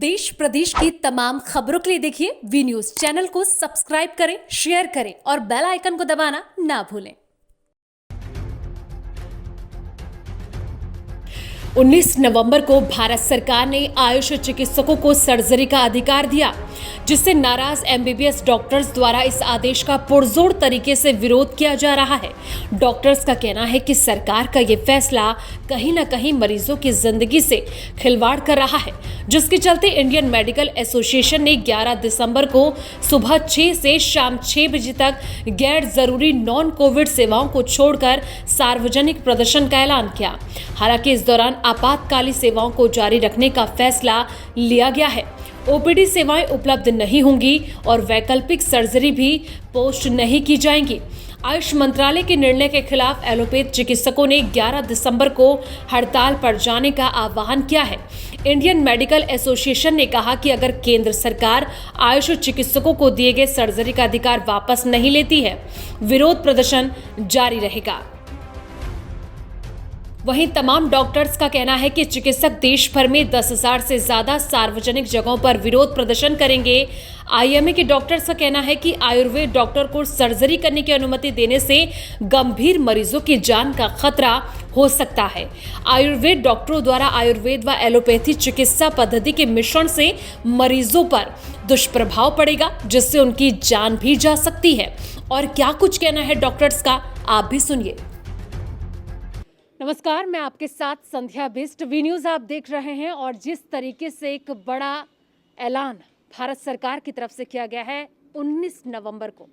देश प्रदेश की तमाम खबरों के लिए देखिए वी न्यूज चैनल को सब्सक्राइब करें, शेयर करें और बेल आइकन को दबाना ना भूलें। 19 नवंबर को भारत सरकार ने आयुष चिकित्सकों को सर्जरी का अधिकार दिया, जिससे नाराज एमबीबीएस डॉक्टर्स द्वारा इस आदेश का पुरजोर तरीके से विरोध किया जा रहा है। डॉक्टर्स का कहना है कि सरकार का ये फैसला कहीं न कहीं मरीजों की जिंदगी से खिलवाड़ कर रहा है, जिसके चलते इंडियन मेडिकल एसोसिएशन ने 11 दिसंबर को सुबह 6 से शाम 6 बजे तक गैर जरूरी नॉन कोविड सेवाओं को छोड़कर सार्वजनिक प्रदर्शन का ऐलान किया। हालांकि इस दौरान आपातकालीन सेवाओं को जारी रखने का फैसला लिया गया है। ओपीडी सेवाएं उपलब्ध नहीं होंगी और वैकल्पिक सर्जरी भी पोस्ट नहीं की जाएंगी। आयुष मंत्रालय के निर्णय के खिलाफ एलोपैथ चिकित्सकों ने 11 दिसंबर को हड़ताल पर जाने का आह्वान किया है। इंडियन मेडिकल एसोसिएशन ने कहा कि अगर केंद्र सरकार आयुष चिकित्सकों को दिए गए सर्जरी का अधिकार वापस नहीं लेती है, विरोध प्रदर्शन जारी रहेगा। वहीं तमाम डॉक्टर्स का कहना है कि चिकित्सक देश भर में 10,000 से ज्यादा सार्वजनिक जगहों पर विरोध प्रदर्शन करेंगे। आईएमए के डॉक्टर्स का कहना है कि आयुर्वेद डॉक्टर को सर्जरी करने की अनुमति देने से गंभीर मरीजों की जान का खतरा हो सकता है। आयुर्वेद डॉक्टरों द्वारा आयुर्वेद व एलोपैथी चिकित्सा पद्धति के मिश्रण से मरीजों पर दुष्प्रभाव पड़ेगा, जिससे उनकी जान भी जा सकती है। और क्या कुछ कहना है डॉक्टर्स का, आप भी सुनिए। नमस्कार, मैं आपके साथ संध्या बिस्ट। वी न्यूज़ आप देख रहे हैं और जिस तरीके से एक बड़ा ऐलान भारत सरकार की तरफ से किया गया है 19 नवंबर को,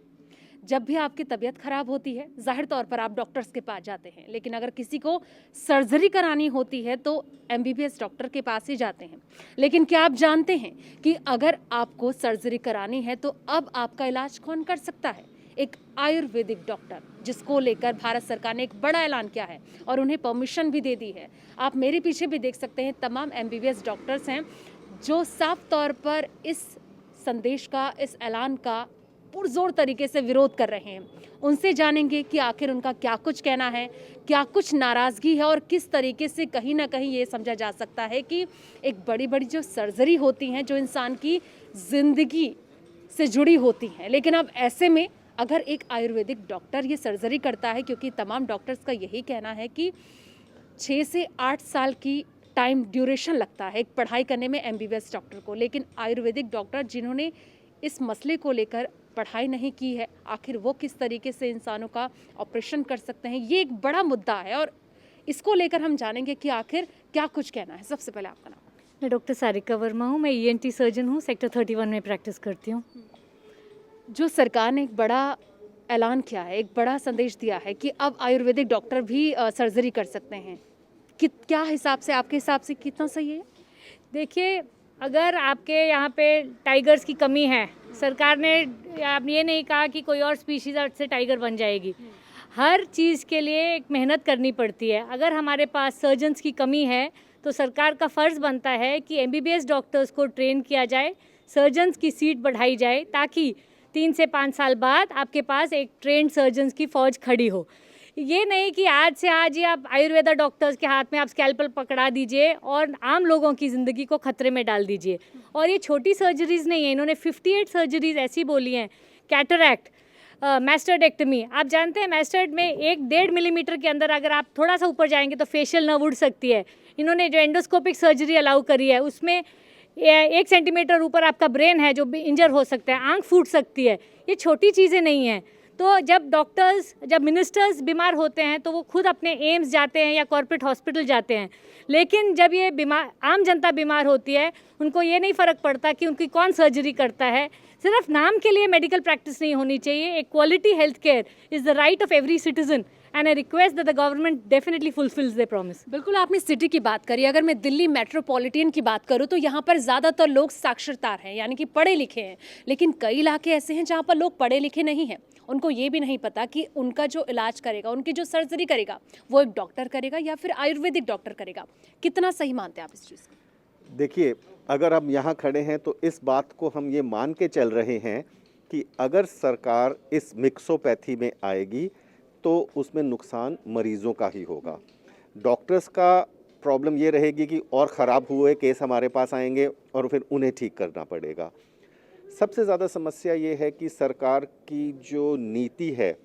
जब भी आपकी तबीयत खराब होती है जाहिर तौर पर आप डॉक्टर्स के पास जाते हैं, लेकिन अगर किसी को सर्जरी करानी होती है तो एमबीबीएस डॉक्टर के पास ही जाते हैं। लेकिन क्या आप जानते हैं कि अगर आपको सर्जरी करानी है तो अब आपका इलाज कौन कर सकता है? एक आयुर्वेदिक डॉक्टर, जिसको लेकर भारत सरकार ने एक बड़ा ऐलान किया है और उन्हें परमिशन भी दे दी है। आप मेरे पीछे भी देख सकते हैं, तमाम एमबीबीएस डॉक्टर्स हैं जो साफ तौर पर इस संदेश का, इस ऐलान का पुरजोर तरीके से विरोध कर रहे हैं। उनसे जानेंगे कि आखिर उनका क्या कुछ कहना है, क्या कुछ नाराज़गी है और किस तरीके से कहीं ना कहीं ये समझा जा सकता है कि एक बड़ी बड़ी जो सर्जरी होती हैं, जो इंसान की ज़िंदगी से जुड़ी होती हैं, लेकिन अब ऐसे में अगर एक आयुर्वेदिक डॉक्टर ये सर्जरी करता है, क्योंकि तमाम डॉक्टर्स का यही कहना है कि 6 से 8 साल की टाइम ड्यूरेशन लगता है एक पढ़ाई करने में एमबीबीएस डॉक्टर को, लेकिन आयुर्वेदिक डॉक्टर जिन्होंने इस मसले को लेकर पढ़ाई नहीं की है, आखिर वो किस तरीके से इंसानों का ऑपरेशन कर सकते हैं, ये एक बड़ा मुद्दा है और इसको लेकर हम जानेंगे कि आखिर क्या कुछ कहना है। सबसे पहले आपका नाम? मैं डॉक्टर सारिका वर्मा हूँ। मैं ईएनटी सर्जन हूँ, सेक्टर 31 में प्रैक्टिस करती हूँ। जो सरकार ने एक बड़ा ऐलान किया है, एक बड़ा संदेश दिया है कि अब आयुर्वेदिक डॉक्टर भी सर्जरी कर सकते हैं, क्या हिसाब से, आपके हिसाब से कितना सही है? देखिए, अगर आपके यहाँ पे टाइगर्स की कमी है, सरकार ने आप ये नहीं कहा कि कोई और स्पीशीज़ से टाइगर बन जाएगी। हर चीज़ के लिए एक मेहनत करनी पड़ती है। अगर हमारे पास सर्जन्स की कमी है तो सरकार का फ़र्ज़ बनता है कि एमबीबीएस डॉक्टर्स को ट्रेन किया जाए, सर्जन्स की सीट बढ़ाई जाए, ताकि 3 से 5 साल बाद आपके पास एक ट्रेंड सर्जन्स की फ़ौज खड़ी हो। ये नहीं कि आज से आज ही आप आयुर्वेदा डॉक्टर्स के हाथ में आप स्कैल्पल पकड़ा दीजिए और आम लोगों की ज़िंदगी को खतरे में डाल दीजिए। और ये छोटी सर्जरीज़ नहीं है, इन्होंने 58 सर्जरीज़ ऐसी बोली हैं। कैटरैक्ट, मैस्टर्डेक्टमी, आप जानते हैं मैस्टर्ड में 1-1.5 मिलीमीटर के अंदर अगर आप थोड़ा सा ऊपर जाएंगे तो फेशियल नर्व उड़ सकती है। इन्होंने जो एंडोस्कोपिक सर्जरी अलाउ करी है उसमें 1 सेंटीमीटर ऊपर आपका ब्रेन है जो इंजर हो सकता है, आंख फूट सकती है। ये छोटी चीज़ें नहीं हैं। तो जब मिनिस्टर्स बीमार होते हैं तो वो खुद अपने एम्स जाते हैं या कॉर्पोरेट हॉस्पिटल जाते हैं, लेकिन जब ये आम जनता बीमार होती है, उनको ये नहीं फ़र्क पड़ता कि उनकी कौन सर्जरी करता है। सिर्फ नाम के लिए मेडिकल प्रैक्टिस नहीं होनी चाहिए। एक quality health care is the right of every citizen and I request that the government definitely fulfils their promise. बिल्कुल, आपने सिटी की बात करी। अगर मैं दिल्ली मेट्रोपॉलिटन की बात करूं तो यहाँ पर ज़्यादातर लोग साक्षरता हैं, यानी कि पढ़े लिखे हैं, लेकिन कई इलाके ऐसे हैं जहाँ पर लोग पढ़े लिखे नहीं हैं। उनको ये भी नहीं पता कि उनका जो इलाज करेगा, उनकी जो सर्जरी करेगा, वो एक डॉक्टर करेगा या फिर आयुर्वेदिक डॉक्टर करेगा। कितना सही मानते हैं आप इस चीज़ को? देखिए, अगर हम यहाँ खड़े हैं तो इस बात को हम ये मान के चल रहे हैं कि अगर सरकार इस मिक्सोपैथी में आएगी तो उसमें नुकसान मरीजों का ही होगा। डॉक्टर्स का प्रॉब्लम ये रहेगी कि और ख़राब हुए केस हमारे पास आएंगे और फिर उन्हें ठीक करना पड़ेगा। सबसे ज़्यादा समस्या ये है कि सरकार की जो नीति है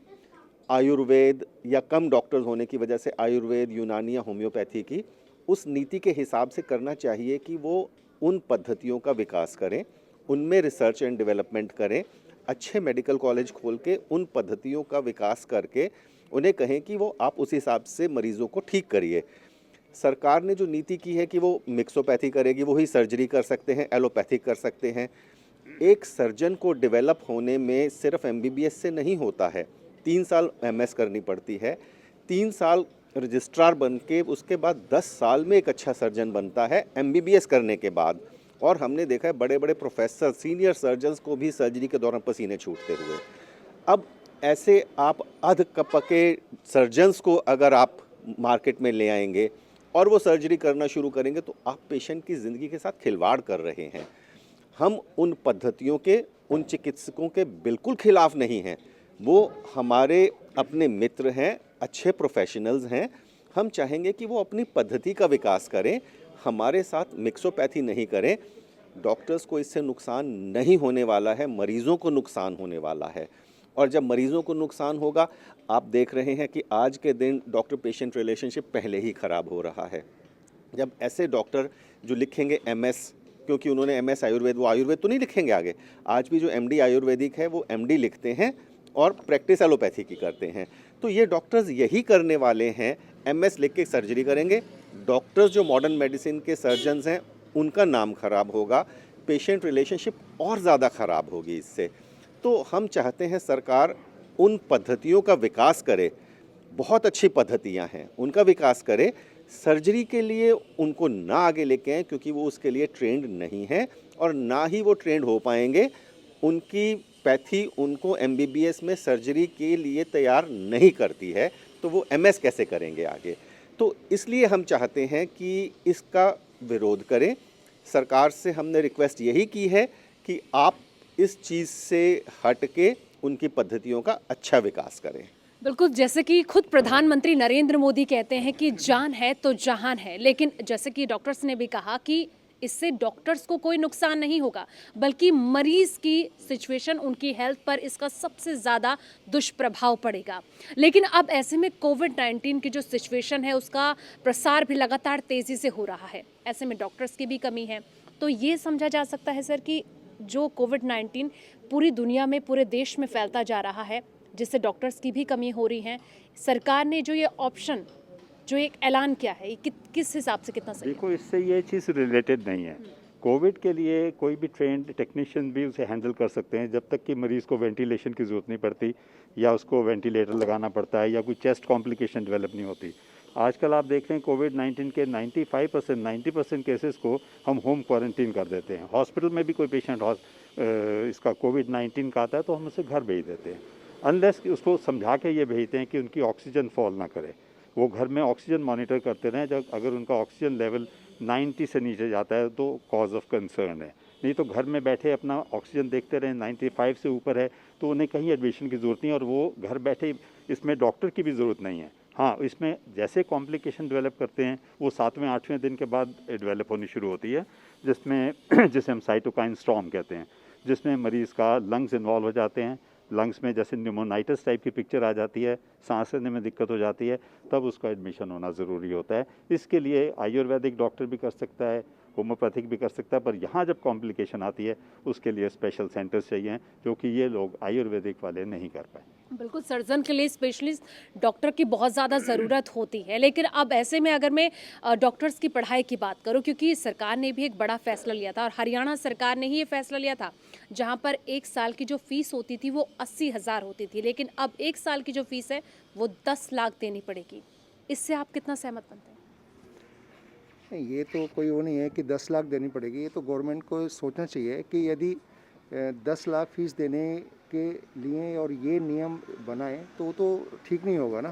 आयुर्वेद या कम डॉक्टर्स होने की वजह से आयुर्वेद, यूनानी या होम्योपैथी की, उस नीति के हिसाब से करना चाहिए कि वो उन पद्धतियों का विकास करें, उनमें रिसर्च एंड डेवलपमेंट करें, अच्छे मेडिकल कॉलेज खोल के उन पद्धतियों का विकास करके उन्हें कहें कि वो आप उस हिसाब से मरीज़ों को ठीक करिए। सरकार ने जो नीति की है कि वो मिक्सोपैथी करेगी, वही सर्जरी कर सकते हैं, एलोपैथिक कर सकते हैं। एक सर्जन को डेवलप होने में सिर्फ एमबीबीएस से नहीं होता है, 3 साल एमएस करनी पड़ती है, 3 साल रजिस्ट्रार बन के उसके बाद 10 साल में एक अच्छा सर्जन बनता है एमबीबीएस करने के बाद। और हमने देखा है बड़े बड़े प्रोफेसर, सीनियर सर्जन्स को भी सर्जरी के दौरान पसीने छूटते हुए। अब ऐसे आप अध कपके सर्जन्स को अगर आप मार्केट में ले आएंगे और वो सर्जरी करना शुरू करेंगे तो आप पेशेंट की ज़िंदगी के साथ खिलवाड़ कर रहे हैं। हम उन पद्धतियों के, उन चिकित्सकों के बिल्कुल खिलाफ नहीं हैं, वो हमारे अपने मित्र हैं, अच्छे प्रोफेशनल्स हैं। हम चाहेंगे कि वो अपनी पद्धति का विकास करें, हमारे साथ मिक्सोपैथी नहीं करें। डॉक्टर्स को इससे नुकसान नहीं होने वाला है, मरीज़ों को नुकसान होने वाला है। और जब मरीज़ों को नुकसान होगा, आप देख रहे हैं कि आज के दिन डॉक्टर पेशेंट रिलेशनशिप पहले ही ख़राब हो रहा है। जब ऐसे डॉक्टर जो लिखेंगे एमएस, क्योंकि उन्होंने एमएस आयुर्वेद, वो आयुर्वेद तो नहीं लिखेंगे आगे। आज भी जो एमडी आयुर्वेदिक है वो एमडी लिखते हैं और प्रैक्टिस एलोपैथी की करते हैं। तो ये डॉक्टर्स यही करने वाले हैं, एमएस लिख के सर्जरी करेंगे। डॉक्टर्स जो मॉडर्न मेडिसिन के सर्जन्स हैं उनका नाम खराब होगा, पेशेंट रिलेशनशिप और ज़्यादा ख़राब होगी इससे। तो हम चाहते हैं सरकार उन पद्धतियों का विकास करे, बहुत अच्छी पद्धतियां हैं, उनका विकास करे। सर्जरी के लिए उनको ना आगे लेके आएँ क्योंकि वो उसके लिए ट्रेंड नहीं है और ना ही वो ट्रेंड हो पाएंगे। उनकी पैथी उनको एमबीबीएस में सर्जरी के लिए तैयार नहीं करती है, तो वो एमएस कैसे करेंगे आगे। तो इसलिए हम चाहते हैं कि इसका विरोध करें। सरकार से हमने रिक्वेस्ट यही की है कि आप इस चीज़ से हट के उनकी पद्धतियों का अच्छा विकास करें। बिल्कुल, जैसे कि खुद प्रधानमंत्री नरेंद्र मोदी कहते हैं कि जान है तो जहान है, लेकिन जैसे कि डॉक्टर्स ने भी कहा कि इससे डॉक्टर्स को कोई नुकसान नहीं होगा, बल्कि मरीज की सिचुएशन, उनकी हेल्थ पर इसका सबसे ज़्यादा दुष्प्रभाव पड़ेगा। लेकिन अब ऐसे में कोविड-19 की जो सिचुएशन है उसका प्रसार भी लगातार तेज़ी से हो रहा है, ऐसे में डॉक्टर्स की भी कमी है। तो ये समझा जा सकता है सर कि जो कोविड-19 पूरी दुनिया में, पूरे देश में फैलता जा रहा है, जिससे डॉक्टर्स की भी कमी हो रही है, सरकार ने जो ये ऑप्शन, जो एक ऐलान किया है, ये किस हिसाब से कितना सही है? देखो, इससे ये चीज़ रिलेटेड नहीं है। कोविड के लिए कोई भी ट्रेंड टेक्नीशियन भी उसे हैंडल कर सकते हैं जब तक कि मरीज़ को वेंटिलेशन की ज़रूरत नहीं पड़ती या उसको वेंटिलेटर लगाना पड़ता है या कोई चेस्ट कॉम्प्लिकेशन डेवलप नहीं होती। आजकल आप देख रहे हैं कोविड-19 के 95% 90% केसेस को हम होम क्वारंटीन कर देते हैं। हॉस्पिटल में भी कोई पेशेंट इसका कोविड-19 का आता है तो हम उसे घर भेज देते हैं, अनलेस कि उसको समझा के ये भेजते हैं कि उनकी ऑक्सीजन फॉल ना करे। वो घर में ऑक्सीजन मॉनिटर करते रहें, जब अगर उनका ऑक्सीजन लेवल 90 से नीचे जाता है तो कॉज ऑफ कंसर्न है। नहीं तो घर में बैठे अपना ऑक्सीजन देखते रहें, 95 से ऊपर है तो उन्हें कहीं एडमिशन की ज़रूरत नहीं और वो घर बैठे, इसमें डॉक्टर की भी ज़रूरत नहीं है। हाँ, इसमें जैसे कॉम्प्लिकेशन डेवलप करते हैं वो 7वें 8वें दिन के बाद डेवलप होनी शुरू होती है, जिसमें जिसे हम साइटोकाइन स्टॉर्म कहते हैं, जिसमें मरीज़ का लंग्स इन्वॉल्व हो जाते हैं। लंग्स में जैसे न्यूमोनाइटिस टाइप की पिक्चर आ जाती है, सांस लेने में दिक्कत हो जाती है, तब उसका एडमिशन होना ज़रूरी होता है। इसके लिए आयुर्वेदिक डॉक्टर भी कर सकता है, होम्योपैथिक भी कर सकता है, पर यहाँ जब कॉम्प्लिकेशन आती है उसके लिए स्पेशल सेंटर्स चाहिए, जो कि ये लोग आयुर्वेदिक वाले नहीं कर पाए। बिल्कुल, सर्जन के लिए स्पेशलिस्ट डॉक्टर की बहुत ज़्यादा ज़रूरत होती है। लेकिन अब ऐसे में अगर मैं डॉक्टर्स की पढ़ाई की बात करूं, क्योंकि सरकार ने भी एक बड़ा फैसला लिया था और हरियाणा सरकार ने ही ये फैसला लिया था, जहां पर 1 साल की जो फीस होती थी वो 80,000 होती थी, लेकिन अब 1 साल की जो फीस है वो 10 लाख देनी पड़ेगी। इससे आप कितना सहमत बनते हैं? ये तो कोई वो नहीं है कि 10 लाख देनी पड़ेगी। ये तो गवर्नमेंट को सोचना चाहिए कि यदि 10 लाख फीस देने के लिए और ये नियम बनाएं तो ठीक नहीं होगा ना,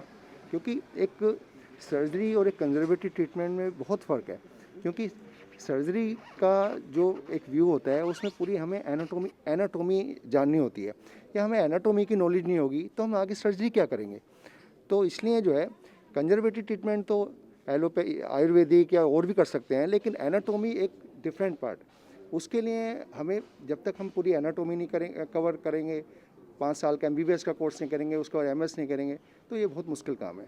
क्योंकि एक सर्जरी और एक कंजर्वेटिव ट्रीटमेंट में बहुत फ़र्क है। क्योंकि सर्जरी का जो एक व्यू होता है उसमें पूरी हमें एनाटॉमी जाननी होती है, या हमें एनाटॉमी की नॉलेज नहीं होगी तो हम आगे सर्जरी क्या करेंगे। तो इसलिए जो है कंजर्वेटिव ट्रीटमेंट तो आयुर्वेदिक या और भी कर सकते हैं, लेकिन एनाटॉमी एक डिफरेंट पार्ट। उसके लिए हमें जब तक हम पूरी एनाटॉमी नहीं करेंगे, कवर करेंगे, 5 साल का MBBS का कोर्स नहीं करेंगे, उसके बाद MS नहीं करेंगे, तो ये बहुत मुश्किल काम है।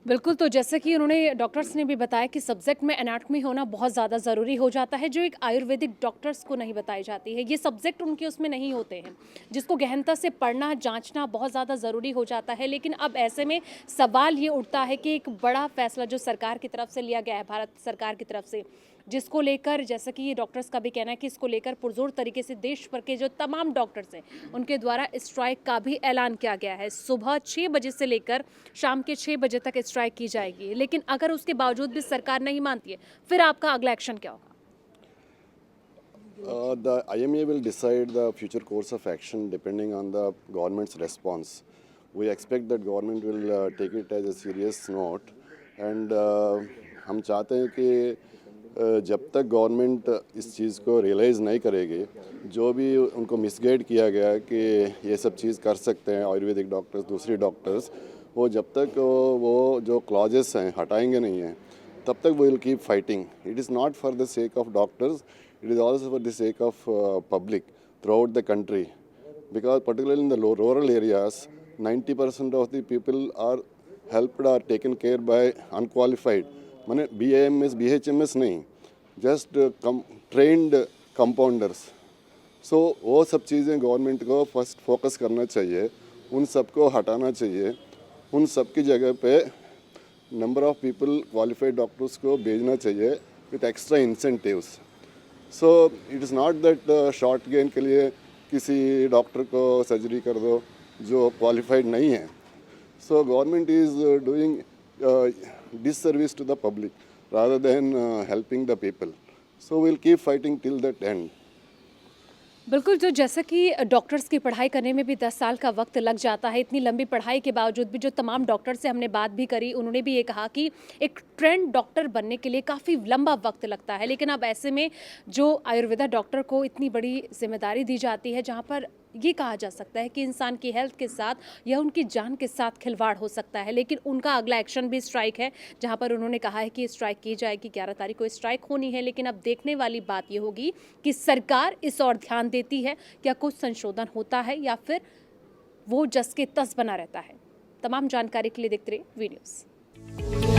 बिल्कुल, तो जैसे कि उन्होंने डॉक्टर्स ने भी बताया कि सब्जेक्ट में एनाटॉमी होना बहुत ज़्यादा ज़रूरी हो जाता है, जो एक आयुर्वेदिक डॉक्टर्स को नहीं बताई जाती है। ये सब्जेक्ट उनके उसमें नहीं होते हैं, जिसको गहनता से पढ़ना, जांचना बहुत ज़्यादा ज़रूरी हो जाता है। लेकिन अब ऐसे में सवाल ये उठता है कि एक बड़ा फैसला जो सरकार की तरफ से लिया गया है, भारत सरकार की तरफ से, जिसको लेकर जैसा कि ये डॉक्टर्स का भी कहना है कि इसको लेकर पुरजोर तरीके से देश भर के जो तमाम डॉक्टर्स हैं उनके द्वारा स्ट्राइक का भी ऐलान किया गया है। सुबह 6 बजे से लेकर शाम के 6 बजे तक स्ट्राइक की जाएगी। लेकिन अगर उसके बावजूद भी सरकार नहीं मानती है, फिर आपका अगला एक्शन क्या होगा? The IMA will decide the future course of action depending on the government's response. We expect that government will take it as a serious note and हम चाहते हैं कि जब तक गवर्नमेंट इस चीज़ को रियलाइज़ नहीं करेगी, जो भी उनको मिसगाइड किया गया है कि ये सब चीज़ कर सकते हैं आयुर्वेदिक डॉक्टर्स, दूसरी डॉक्टर्स, वो जब तक वो जो क्लॉजेस हैं हटाएंगे नहीं हैं, तब तक we will keep fighting. It is not for the sake of doctors, it is also for the sake of public throughout the country, because particularly in the rural areas 90% of the people are helped or taken care by unqualified, माने BAMS BHMS नहीं, just trained compounders. So वो सब चीज़ें government को first focus करना चाहिए, उन सबको हटाना चाहिए, उन सब की जगह पे number of people qualified doctors को भेजना चाहिए with extra incentives. So it is not that short gain के लिए किसी डॉक्टर को सर्जरी कर दो जो क्वालिफाइड नहीं है. So government is doing disservice to the public rather than helping the people. So we'll keep fighting till that end. बिल्कुल, जो जैसा कि डॉक्टर्स की पढ़ाई करने में भी 10 साल का वक्त लग जाता है, इतनी लंबी पढ़ाई के बावजूद भी जो तमाम डॉक्टर से हमने बात भी करी, उन्होंने भी ये कहा कि एक ट्रेंड डॉक्टर बनने के लिए काफ़ी लंबा वक्त लगता है। लेकिन अब ऐसे में जो आयुर्वेदा डॉक्टर को इतनी बड़ी जिम्मेदारी दी जाती है, जहाँ पर ये कहा जा सकता है कि इंसान की हेल्थ के साथ या उनकी जान के साथ खिलवाड़ हो सकता है, लेकिन उनका अगला एक्शन भी स्ट्राइक है, जहां पर उन्होंने कहा है कि स्ट्राइक की जाएगी। 11 तारीख को स्ट्राइक होनी है। लेकिन अब देखने वाली बात ये होगी कि सरकार इस ओर ध्यान देती है, क्या कुछ संशोधन होता है या फिर वो जस के तस बना रहता है। तमाम जानकारी के लिए देखते रहिए वी न्यूज़।